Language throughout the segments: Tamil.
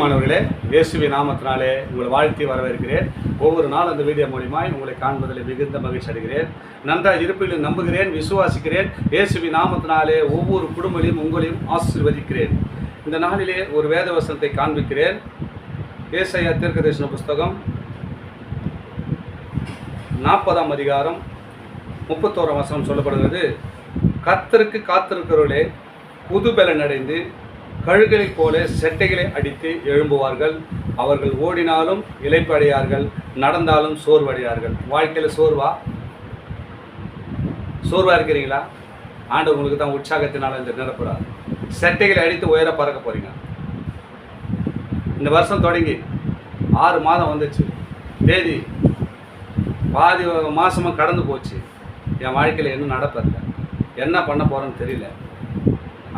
மாணவர்களே, இயேசுவின் நாமத்தினாலே உங்களை வாழ்த்தி வரவேற்கிறேன். ஒவ்வொரு நாள் அந்த வீடியோ மூலியமாய் உங்களை காண்பதில் மிகுந்த மகிழ்ச்சி அடைகிறேன். நன்றாக இருப்பில் நம்புகிறேன், விசுவாசிக்கிறேன். இயேசுவின் நாமத்தினாலே ஒவ்வொரு குடும்பங்களையும் உங்களையும் ஆசீர்வதிக்கிறேன். இந்த நாளிலே ஒரு வேத வசனத்தை காண்பிக்கிறேன். ஏசாயா தீர்க்கதரிசன புஸ்தகம் 40ஆம் அதிகாரம் 31ஆம் வசனம் சொல்லப்படுகிறது. கர்த்தருக்கு காத்திருக்கிறவர்களே புது பலன் அடைந்து கழுகளைப் போல செட்டைகளை அடித்து எழும்புவார்கள். அவர்கள் ஓடினாலும் இளைப்படையார்கள், நடந்தாலும் சோர்வடையார்கள். வாழ்க்கையில் சோர்வா இருக்கிறீங்களா? ஆண்டவர் உங்களுக்கு தான் உற்சாகத்தினால் இந்த நிரப்புறார். செட்டைகளை அடித்து உயர பறக்க போறீங்க. இந்த வருஷம் தொடங்கி 6 மாதம் வந்துச்சு, தேதி பாதி மாசமாக கடந்து போச்சு. என் வாழ்க்கையில் என்ன நடப்பதில்லை, என்ன பண்ண போகிறேன்னு தெரியல.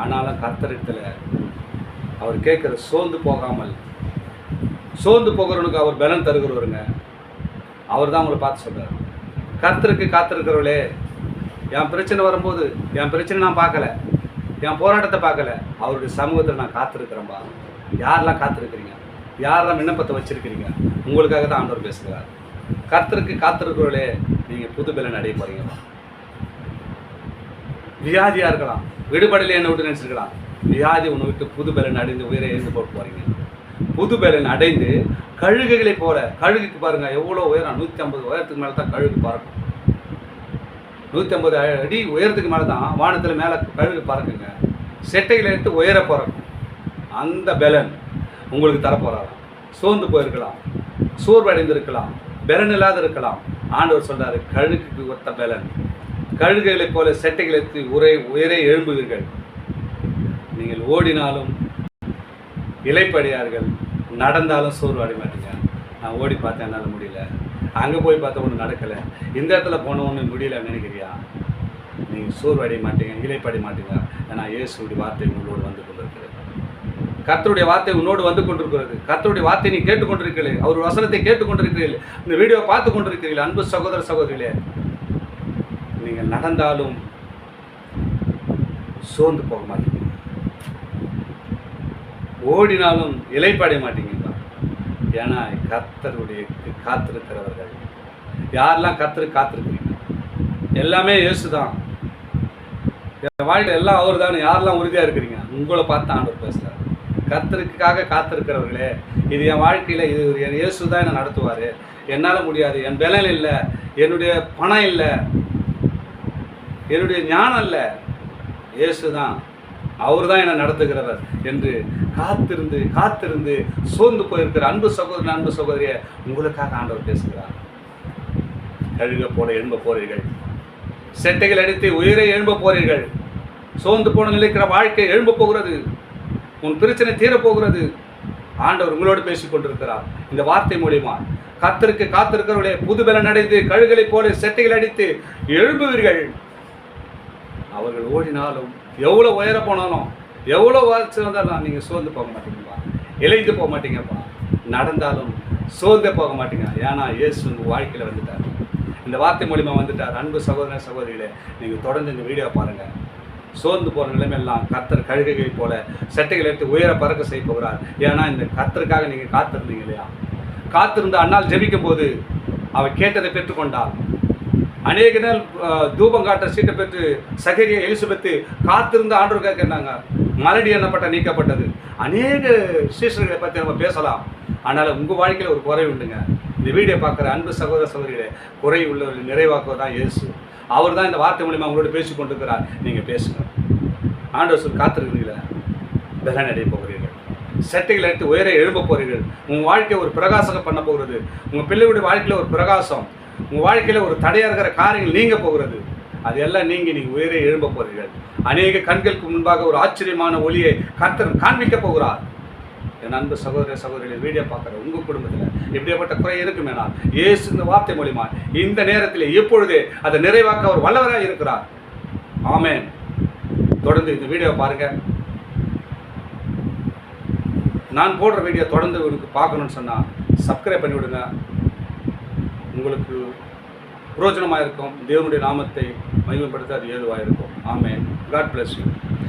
ஆனாலும் கர்த்தரிடத்தில் அவர் கேட்குற சோர்ந்து போகிறவனுக்கு அவர் பலன் தருகிறவருங்க. அவர் தான் உங்களை பார்த்து சொல்கிறார். கர்த்தருக்கு காத்திருக்கிறவர்களே, என் பிரச்சனை வரும்போது என் பிரச்சனை நான் பார்க்கல, என் போராட்டத்தை பார்க்கல, அவருடைய சமூகத்தில் நான் காத்திருக்கிறேன்பா. யாரெல்லாம் காத்திருக்கிறீங்க? யாரெல்லாம் விண்ணப்பத்தை வச்சுருக்கிறீங்க? உங்களுக்காக தான் ஆண்டவர் பேசுகிறார். கர்த்தருக்கு காத்திருக்கிறவர்களே, நீங்கள் புது பலன் அடைய போகிறீங்கப்பா. வியாதியாக இருக்கலாம், விடுபடலே என்ன விட்டு நினச்சிருக்கலாம். வியாதி ஒன்று விட்டு புது பலன் அடைந்து உயிரை எழுந்து போட்டு போகிறீங்க. புது பலன் அடைந்து கழுகுகளை போல, கழுகுக்கு பாருங்கள் எவ்வளோ உயரம், 150 உயரத்துக்கு மேலே தான் கழுகு பறக்கும். 150 அடி உயரத்துக்கு மேலே தான் வானத்தில் மேலே கழுகு பறக்குங்க. செட்டைகளை எடுத்து உயர பறக்கும். அந்த பலன் உங்களுக்கு தரப்போகிறாராம். சோர்ந்து போயிருக்கலாம், சோர்வடைந்திருக்கலாம், பலன் இல்லாத இருக்கலாம். ஆண்டவர் சொல்கிறாரு, கழுகுக்கு ஒத்த பலன். கழுகுகளைப் போல செட்டைகளை எடுத்து உயரை எழும்புவீர்கள். நீங்கள் ஓடினாலும் இளைப்படையார்கள், நடந்தாலும் சோர்வு அடைய மாட்டீங்க. நான் ஓடி பார்த்தேன், என்னால் முடியல. அங்கே போய் பார்த்தா ஒன்று நடக்கலை, இந்த இடத்துல போன ஒன்று முடியல நினைக்கிறியா? நீங்கள் சோர்வு அடைய மாட்டீங்க, இளைப்படைய மாட்டீங்க. ஏன்னா இயேசுடைய வார்த்தை உங்களோடு வந்து கொண்டிருக்கிறது. கர்த்தருடைய வார்த்தை உன்னோடு வந்து கொண்டிருக்கிறது. கர்த்தருடைய வார்த்தை நீ கேட்டுக்கொண்டிருக்கிறீர்கள். அவர் வசனத்தை கேட்டுக்கொண்டிருக்கிறீர்கள். இந்த வீடியோவை பார்த்து கொண்டிருக்கிறீர்கள். அன்பு சகோதர சகோதரிகளே, நீங்கள் நடந்தாலும் சோர்ந்து போக மாட்டீங்க, ஓடினாலும் இளைப்படைய மாட்டீங்க. ஏன்னா கர்த்தருடைய காத்திருக்கிறவர்கள். யாரெல்லாம் கர்த்தருக்கு காத்திருக்கிறீங்க? எல்லாமே இயேசு தான். என் வாழ்க்கை எல்லாம் அவர் தான். யாரெல்லாம் உறுதியாக இருக்கிறீங்க? உங்களை பார்த்து ஆண்டவர் பேசுகிறார். கர்த்தருக்காக காத்திருக்கிறவர்களே, இது என் வாழ்க்கையில் இது என் இயேசு தான் என்னை நடத்துவார். என்னால் முடியாது, என் பலன் இல்லை, என்னுடைய பணம் இல்லை, என்னுடைய ஞானம் இல்லை, இயேசு தான், அவர் தான் என்னை நடத்துகிறவர் என்று காத்திருந்து சோர்ந்து போயிருக்கிற அன்பு சகோதரன், அன்பு சகோதரியை உங்களுக்காக ஆண்டவர் பேசுகிறார். கழுக போல எழும்ப போறீர்கள், செட்டைகள் அடித்து உயிரை எழும்ப போறீர்கள். சோர்ந்து போன நிலைக்கிற வாழ்க்கை எழும்ப போகிறது. உன் பிரச்சனை தீரப்போகிறது. ஆண்டவர் உங்களோடு பேசிக் கொண்டிருக்கிறார் இந்த வார்த்தை மூலியமா. கர்த்தருக்கு காத்திருக்கிறவர்களே, புது பலன் அடைந்து கழுகளைப் போல செட்டைகள் அடித்து எழும்புவீர்கள். அவர்கள் ஓடினாலும், எவ்வளோ உயர போனாலும், எவ்வளோ வளர்ச்சி வந்தாலும் நீங்கள் சோர்ந்து போக மாட்டீங்கப்பா, இழைந்து போக மாட்டீங்கப்பா. நடந்தாலும் சோர்ந்தே போக மாட்டீங்க. ஏன்னா இயேசு உங்கள் வாழ்க்கையில் வந்துட்டார், இந்த வார்த்தை மூலிமா வந்துட்டார். அன்பு சகோதர சகோதரிகளே, நீங்கள் தொடர்ந்து இந்த வீடியோ பாருங்கள். சோர்ந்து போகிற நிலைமையெல்லாம் கர்த்தர் கழுகுகளை போல செட்டைகளை எடுத்து உயர பறக்க செய்ய போகிறார். ஏன்னா இந்த கர்த்தருக்காக நீங்கள் காத்திருந்தீங்க இல்லையா? காத்திருந்த அண்ணால் ஜெபிக்கும் போது அவர் கேட்டதை பெற்றுக்கொண்டார். அநேக நாள் தூபம் காட்ட சீட்டை பெற்று சகரியா எலிசபெத்து காத்திருந்த ஆண்டவருக்காக கேட்டாங்க. மலடி எண்ணப்பட்ட நீக்கப்பட்டது. அநேக சீஷர்களை பற்றி நம்ம பேசலாம். ஆனால் உங்கள் வாழ்க்கையில் ஒரு குறை உண்டுங்க. இந்த வீடியோ பார்க்குற அன்பு சகோதர சகோதரிகளே, குறை உள்ளவர்கள் நிறைவாக்குவதான் இயேசு. அவர் தான் இந்த வார்த்தை மூலிமா உங்களோட பேசி கொண்டிருக்கிறார். நீங்கள் பேசுங்க. ஆண்டவர் சொல் காத்திருக்கிறீங்களா? பலன் அடைய போகிறீர்கள், செட்டைகளை எடுத்து உயரை எழும்ப போகிறீர்கள். உங்கள் வாழ்க்கையை ஒரு பிரகாசம் பண்ண போகிறது. உங்கள் பிள்ளைகளுடைய வாழ்க்கையில் ஒரு பிரகாசம், உங்கள் வாழ்க்கையில் ஒரு தடையாக இருக்கிற காரியங்கள் நீங்க போகிறது. அது எல்லாம் நீங்கள் உயரை எழும்ப போகிறீர்கள். அநேக கண்களுக்கு முன்பாக ஒரு ஆச்சரியமான ஒளியை கர்த்தர் காண்பிக்க போகிறார். என் அன்பு சகோதர சகோதரிகள், வீடியோ பார்க்குற உங்கள் குடும்பத்தில் எப்படியாப்பட்ட குறை இருக்குமேனா, இயேசு இந்த வார்த்தை மூலிமா இந்த நேரத்தில் இப்பொழுதே அதை நிறைவாக்க அவர் வல்லவராக இருக்கிறார். ஆமென். தொடர்ந்து இந்த வீடியோ பாருங்கள். நான் போடுற வீடியோ தொடர்ந்து உங்களுக்கு பார்க்கணுன்னு சொன்னால் சப்ஸ்கிரைப் பண்ணி விடுங்க. உங்களுக்கு பிரயோஜனமாக இருக்கும். தேவனுடைய நாமத்தை மகிமைப்படுத்த அது ஏதுவாக இருக்கும். ஆமென். God bless you.